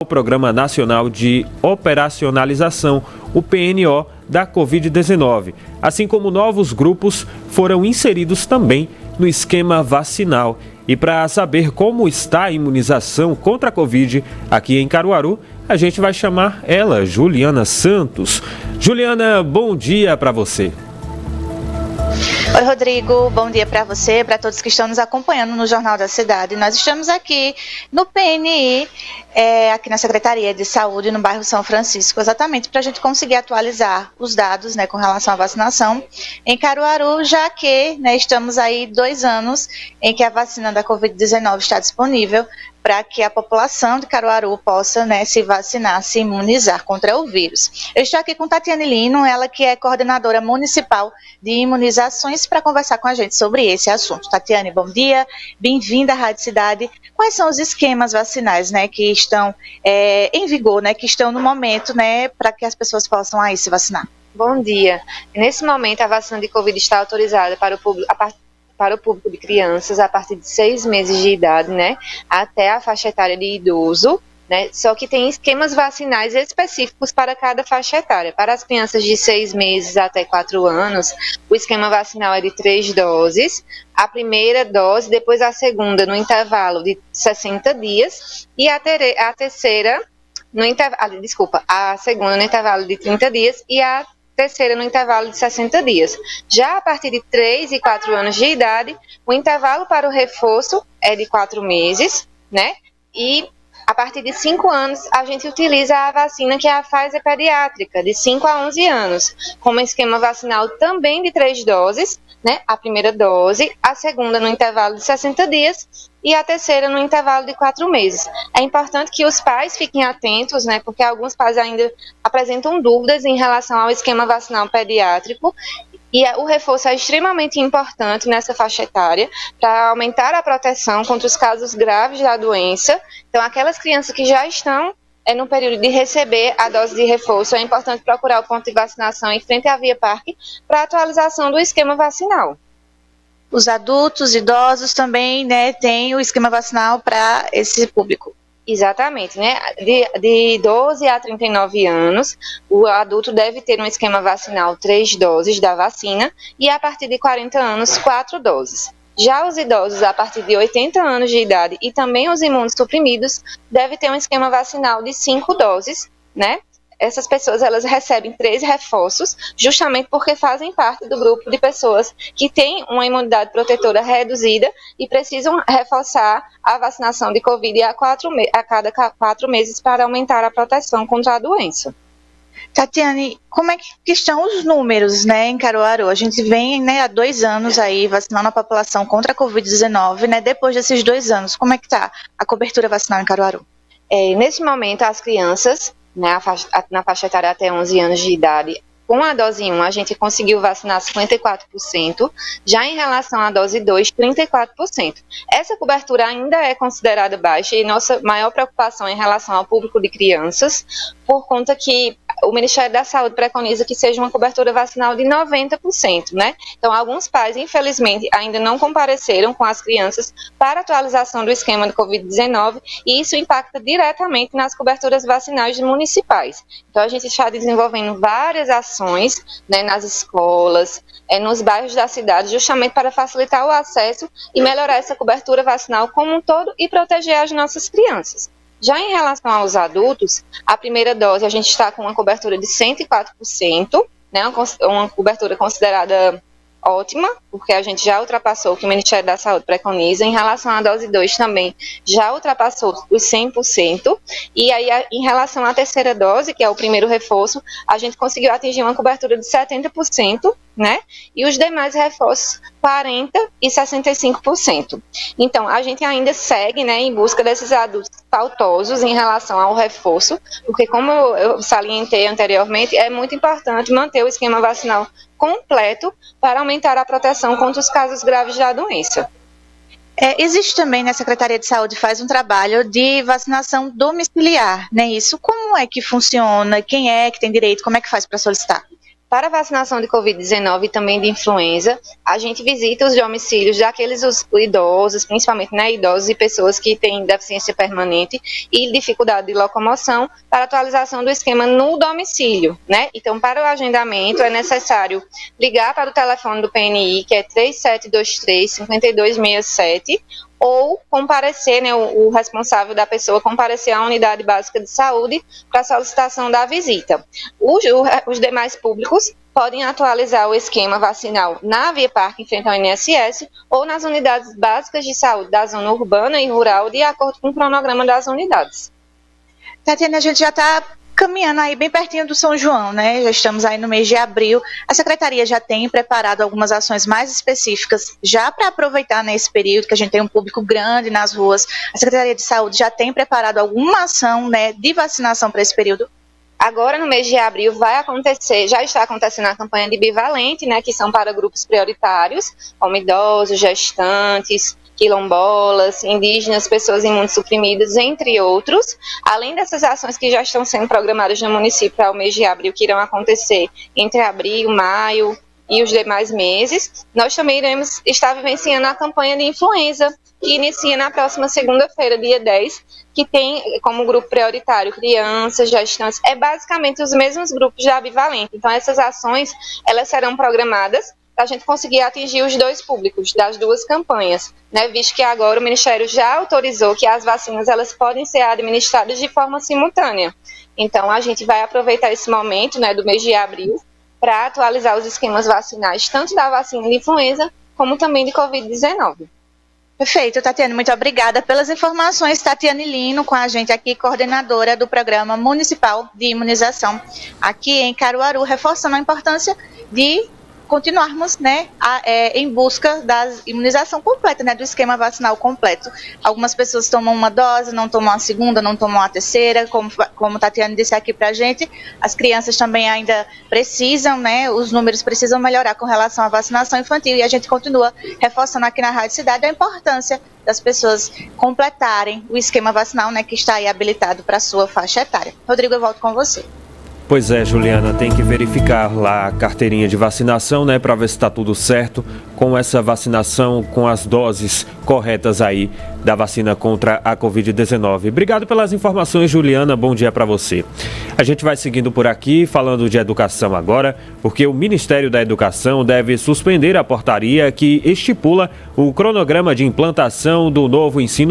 o Programa Nacional de Operacionalização, o PNO, da Covid-19, assim como novos grupos foram inseridos também no esquema vacinal. E para saber como está a imunização contra a Covid aqui em Caruaru, a gente vai chamar ela, Juliana Santos. Juliana, bom dia para você. Oi, Rodrigo, bom dia para você, para todos que estão nos acompanhando no Jornal da Cidade. Nós estamos aqui no PNI, aqui na Secretaria de Saúde, no bairro São Francisco, exatamente para a gente conseguir atualizar os dados, com relação à vacinação em Caruaru, já que estamos aí 2 anos em que a vacina da Covid-19 está disponível para que a população de Caruaru possa se vacinar, se imunizar contra o vírus. Eu estou aqui com Tatiane Lino, ela que é coordenadora municipal de imunizações, para conversar com a gente sobre esse assunto. Tatiane, bom dia, bem-vinda à Rádio Cidade. Quais são os esquemas vacinais que estão em vigor, que estão no momento para que as pessoas possam aí se vacinar? Bom dia. Nesse momento, a vacina de Covid está autorizada para o público de crianças a partir de 6 meses de idade, até a faixa etária de idoso, só que tem esquemas vacinais específicos para cada faixa etária. Para as crianças de 6 meses até 4 anos, o esquema vacinal é de 3 doses, a primeira dose, depois a segunda no intervalo de 60 dias e a terceira a segunda no intervalo de 30 dias e a terceira no intervalo de 60 dias. Já a partir de 3 e 4 anos de idade, o intervalo para o reforço é de 4 meses, E a partir de 5 anos, a gente utiliza a vacina que é a Pfizer pediátrica, de 5 a 11 anos, com um esquema vacinal também de 3 doses, a primeira dose, a segunda no intervalo de 60 dias e a terceira no intervalo de 4 meses. É importante que os pais fiquem atentos, porque alguns pais ainda apresentam dúvidas em relação ao esquema vacinal pediátrico, e o reforço é extremamente importante nessa faixa etária para aumentar a proteção contra os casos graves da doença. Então, aquelas crianças que já estão no período de receber a dose de reforço, é importante procurar o ponto de vacinação em frente à Via Parque para atualização do esquema vacinal. Os adultos, idosos também têm o esquema vacinal para esse público. Exatamente, de 12 a 39 anos, o adulto deve ter um esquema vacinal 3 doses da vacina e a partir de 40 anos, 4 doses. Já os idosos a partir de 80 anos de idade e também os imunossuprimidos devem ter um esquema vacinal de 5 doses, Essas pessoas, elas recebem 3 reforços, justamente porque fazem parte do grupo de pessoas que têm uma imunidade protetora reduzida e precisam reforçar a vacinação de Covid a cada 4 meses para aumentar a proteção contra a doença. Tatiane, como é que estão os números, em Caruaru? A gente vem, há 2 anos aí vacinando a população contra a Covid-19, Depois desses 2 anos, como é que está a cobertura vacinal em Caruaru? Nesse momento, as crianças, na faixa etária até 11 anos de idade, com a dose 1, a gente conseguiu vacinar 54%, já em relação à dose 2, 34%. Essa cobertura ainda é considerada baixa e nossa maior preocupação é em relação ao público de crianças, por conta que o Ministério da Saúde preconiza que seja uma cobertura vacinal de 90%, Então, alguns pais, infelizmente, ainda não compareceram com as crianças para a atualização do esquema de Covid-19 e isso impacta diretamente nas coberturas vacinais municipais. Então, a gente está desenvolvendo várias ações, nas escolas, nos bairros da cidade, justamente para facilitar o acesso e melhorar essa cobertura vacinal como um todo e proteger as nossas crianças. Já em relação aos adultos, a primeira dose a gente está com uma cobertura de 104%, uma cobertura considerada ótima, porque a gente já ultrapassou o que o Ministério da Saúde preconiza. Em relação à dose 2 também, já ultrapassou os 100%. E aí, em relação à terceira dose, que é o primeiro reforço, a gente conseguiu atingir uma cobertura de 70%, E os demais reforços, 40% e 65%. Então, a gente ainda segue, em busca desses adultos faltosos em relação ao reforço, porque como eu salientei anteriormente, é muito importante manter o esquema vacinal completo para aumentar a proteção contra os casos graves da doença. Existe também, na Secretaria de Saúde, faz um trabalho de vacinação domiciliar, Isso como é que funciona? Quem é que tem direito? Como é que faz para solicitar? Para a vacinação de Covid-19 e também de influenza, a gente visita os domicílios daqueles idosos, principalmente idosos e pessoas que têm deficiência permanente e dificuldade de locomoção, para atualização do esquema no domicílio, né? Então, para o agendamento, é necessário ligar para o telefone do PNI, que é 3723-5267, ou comparecer, né, o responsável da pessoa comparecer à unidade básica de saúde para solicitação da visita. Os demais públicos podem atualizar o esquema vacinal na Via Parque em frente ao INSS ou nas unidades básicas de saúde da zona urbana e rural, de acordo com o cronograma das unidades. Tatiana, a gente já está caminhando aí bem pertinho do São João, né? Já estamos aí no mês de abril. A Secretaria já tem preparado algumas ações mais específicas já para aproveitar nesse período que a gente tem um público grande nas ruas. A Secretaria de Saúde já tem preparado alguma ação, né, de vacinação para esse período? Agora, no mês de abril, já está acontecendo a campanha de bivalente, né, que são para grupos prioritários, como idosos, gestantes, quilombolas, indígenas, pessoas imunossuprimidas, entre outros. Além dessas ações que já estão sendo programadas no município para o mês de abril, que irão acontecer entre abril, maio e os demais meses, nós também iremos estar vivenciando a campanha de influenza, que inicia na próxima segunda-feira, dia 10, que tem como grupo prioritário crianças, gestantes, é basicamente os mesmos grupos da bivalente. Então, essas ações, elas serão programadas para a gente conseguir atingir os dois públicos das duas campanhas, né? Visto que agora o Ministério já autorizou que as vacinas elas podem ser administradas de forma simultânea. Então, a gente vai aproveitar esse momento, né, do mês de abril para atualizar os esquemas vacinais, tanto da vacina de influenza como também de Covid-19. Perfeito, Tatiana, muito obrigada pelas informações. Tatiana Lino com a gente aqui, coordenadora do Programa Municipal de Imunização aqui em Caruaru, reforçando a importância de continuarmos, né, em busca da imunização completa, né, do esquema vacinal completo. Algumas pessoas tomam uma dose, não tomam a segunda, não tomam a terceira, como Tatiana disse aqui pra gente, as crianças também ainda precisam, né, os números precisam melhorar com relação à vacinação infantil, e a gente continua reforçando aqui na Rádio Cidade a importância das pessoas completarem o esquema vacinal, né, que está aí habilitado para a sua faixa etária. Rodrigo, eu volto com você. Pois é, Juliana, tem que verificar lá a carteirinha de vacinação, né, para ver se está tudo certo com essa vacinação, com as doses corretas aí da vacina contra a Covid-19. Obrigado pelas informações, Juliana, bom dia para você. A gente vai seguindo por aqui, falando de educação agora, porque o Ministério da Educação deve suspender a portaria que estipula o cronograma de implantação do novo ensino